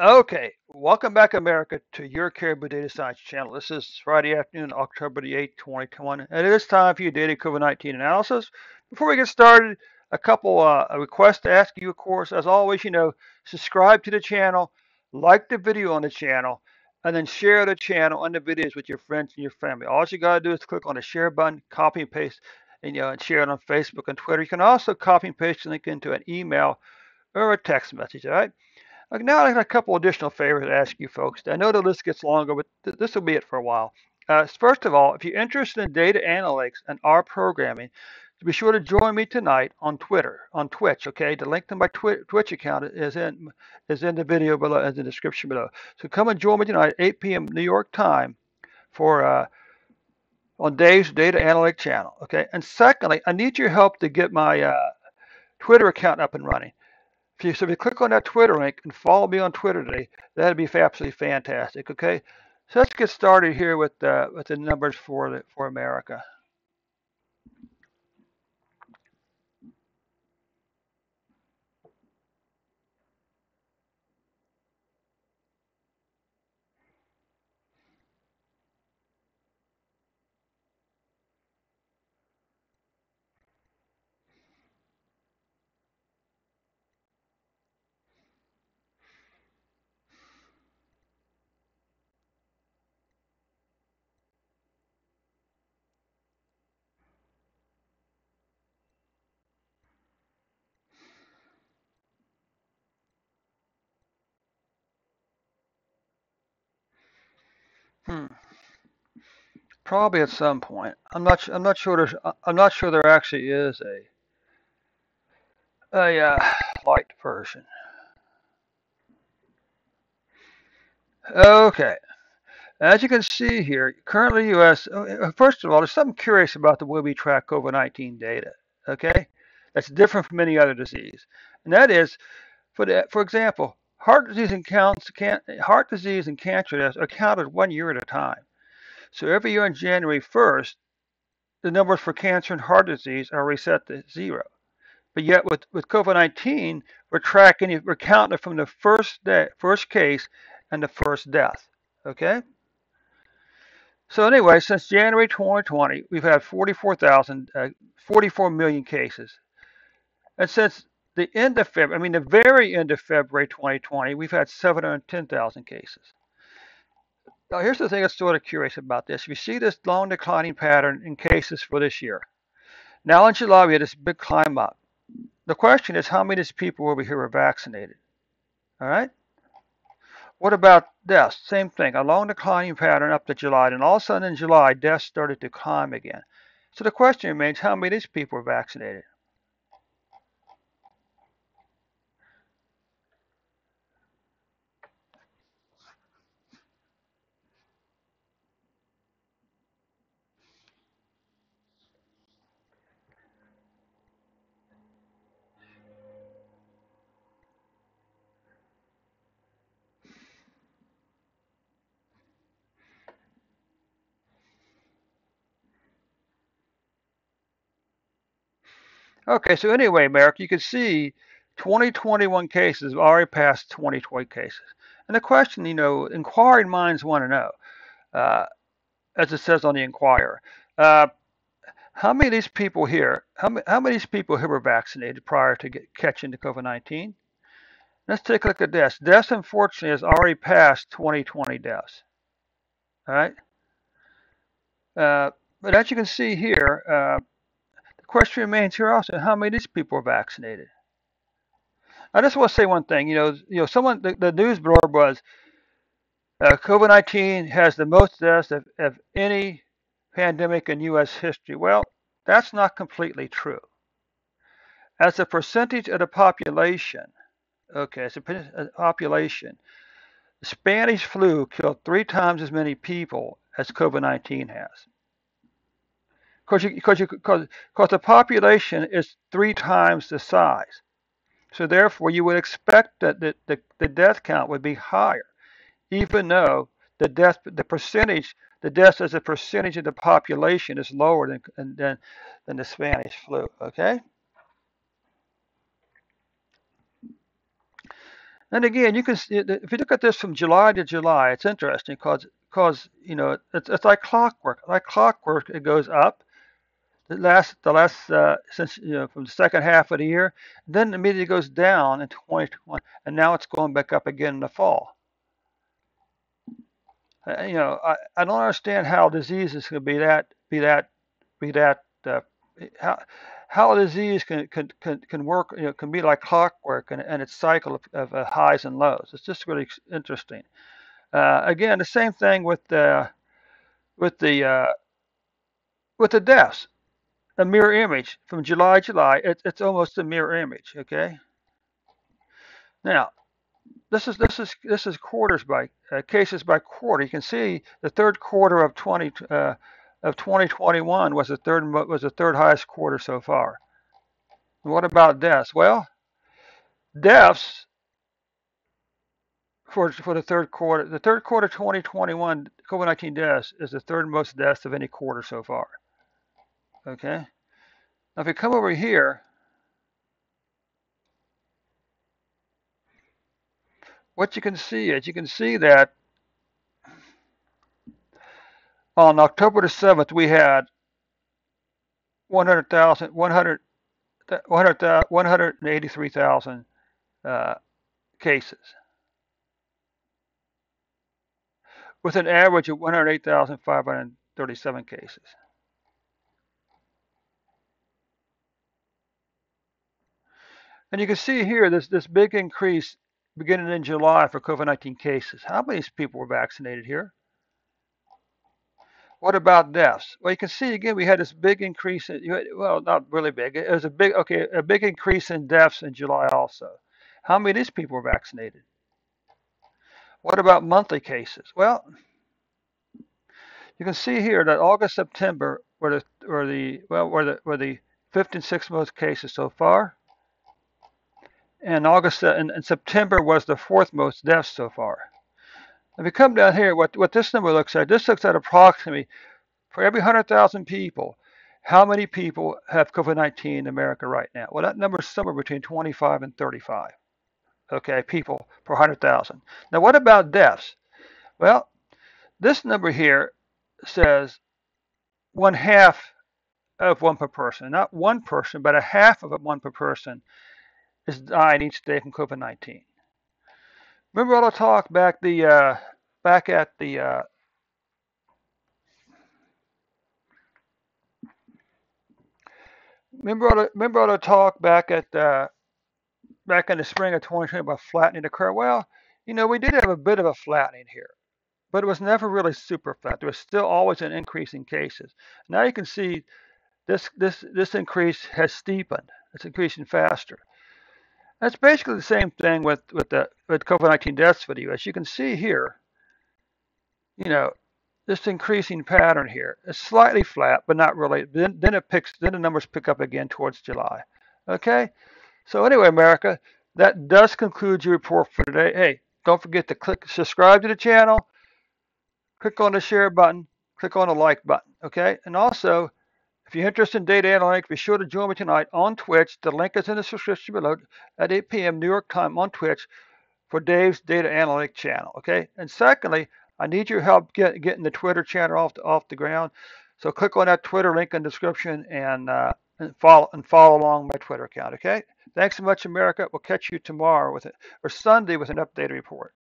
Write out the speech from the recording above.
Okay, welcome back, America, to your Caribou Data Science channel. This is Friday afternoon, October the 8th, 2021, and it is time for your daily COVID-19 analysis. Before we get started, a couple requests to ask you, of course. As always, subscribe to the channel, like the video on the channel, and then share the channel and the videos with your friends and your family. All you got to do is click on the share button, copy and paste, and share it on Facebook and Twitter. You can also copy and paste the link into an email or a text message, all right? Now I have a couple additional favors to ask you folks. I know the list gets longer, but this will be it for a while. First of all, if you're interested in data analytics and R programming, be sure to join me tonight on Twitch. Okay, the link to my Twitch account is in the video below, in the description below. So come and join me tonight at 8 p.m. New York time for on Dave's Data Analytics channel. Okay, and secondly, I need your help to get my Twitter account up and running. So if you click on that Twitter link and follow me on Twitter today, that'd be absolutely fantastic. Okay, so let's get started here with the numbers for America. Hmm. Probably at some point. I'm not sure there actually is a light version. Okay. As you can see here, currently U.S. First of all, there's something curious about the way we track COVID-19 data. Okay, that's different from any other disease, and that is, for example, heart disease and cancer deaths are counted 1 year at a time. So every year on January 1st, the numbers for cancer and heart disease are reset to zero. But yet with COVID-19, we're counting it from the first case and the first death. Okay. So anyway, since January 2020, we've had 44 million cases. And since the end of February, I mean the very end of February 2020, we've had 710,000 cases. Now here's the thing that's sort of curious about this. You see this long declining pattern in cases for this year. Now in July, we had this big climb up. The question is, how many of these people over here were vaccinated? All right. What about deaths? Same thing, a long declining pattern up to July, and all of a sudden in July, deaths started to climb again. So the question remains, how many of these people were vaccinated? Okay, so anyway, Merrick, you can see 2021 cases have already passed 2020 cases. And the question, inquiring minds want to know, uh, as it says on the Inquirer, uh, how many of these people here, how many of these people here were vaccinated prior to catching the COVID-19? Let's take a look at this. Deaths, unfortunately, has already passed 2020 deaths. All right. But as you can see here, the question remains here also: how many of these people are vaccinated? I just want to say one thing. The news blurb was COVID-19 has the most deaths of any pandemic in U.S. history. Well, that's not completely true. As a percentage of the population, okay, as a percentage of the population, the Spanish flu killed 3 times as many people as COVID-19 has. Because the population is 3 times the size. So therefore, you would expect that the death count would be higher, even though the deaths as a percentage of the population is lower than the Spanish flu. Okay. And again, you can see if you look at this from July to July, it's interesting because it's like clockwork. Like clockwork, it goes up. The last since from the second half of the year, then immediately goes down in 2020, and now it's going back up again in the fall. I don't understand how diseases can be that how how a disease can work, can be like clockwork and its cycle of highs and lows. It's just really interesting. Again, the same thing with the uh, with the deaths. A mirror image from July. It's almost a mirror image. Okay. Now this is quarters by cases by quarter. You can see the third quarter of 2021 was the third highest quarter so far. And what about deaths? Well, deaths for the third quarter 2021 COVID-19 deaths is the third most deaths of any quarter so far. Okay. Now if you come over here, what you can see is that on October the 7th we had 100,000 183,000 cases with an average of 108,537 cases. And you can see here this big increase beginning in July for COVID-19 cases. How many people were vaccinated here? What about deaths? Well, you can see again we had this big increase well, not really big. It was a big increase in deaths in July also. How many of these people were vaccinated? What about monthly cases? Well, you can see here that August, September were the fifth and sixth most cases so far, and August and September was the fourth most deaths so far. If you come down here, what this number looks at, this looks at approximately for every 100,000 people, how many people have COVID-19 in America right now? Well, that number is somewhere between 25 and 35. Okay, people per 100,000. Now, what about deaths? Well, this number here says one half of one per person, not one person, but a half of one per person is dying each day from COVID-19. Remember all the talk back at the remember all the talk back in the spring of 2020 about flattening the curve. Well, we did have a bit of a flattening here, but it was never really super flat. There was still always an increase in cases. Now you can see this increase has steepened. It's increasing faster. That's basically the same thing with COVID-19 deaths for the U.S. You can see here, you know, this increasing pattern here. It's slightly flat, but not really. Then the numbers pick up again towards July. Okay. So anyway, America, that does conclude your report for today. Hey, don't forget to click subscribe to the channel, click on the share button, click on the like button. Okay. And also, if you're interested in data analytics, be sure to join me tonight on Twitch. The link is in the description below at 8 p.m. New York time on Twitch for Dave's Data Analytics channel. Okay. And secondly, I need your help getting the Twitter channel off the ground. So click on that Twitter link in the description and follow along my Twitter account. Okay. Thanks so much, America. We'll catch you tomorrow or Sunday with an updated report.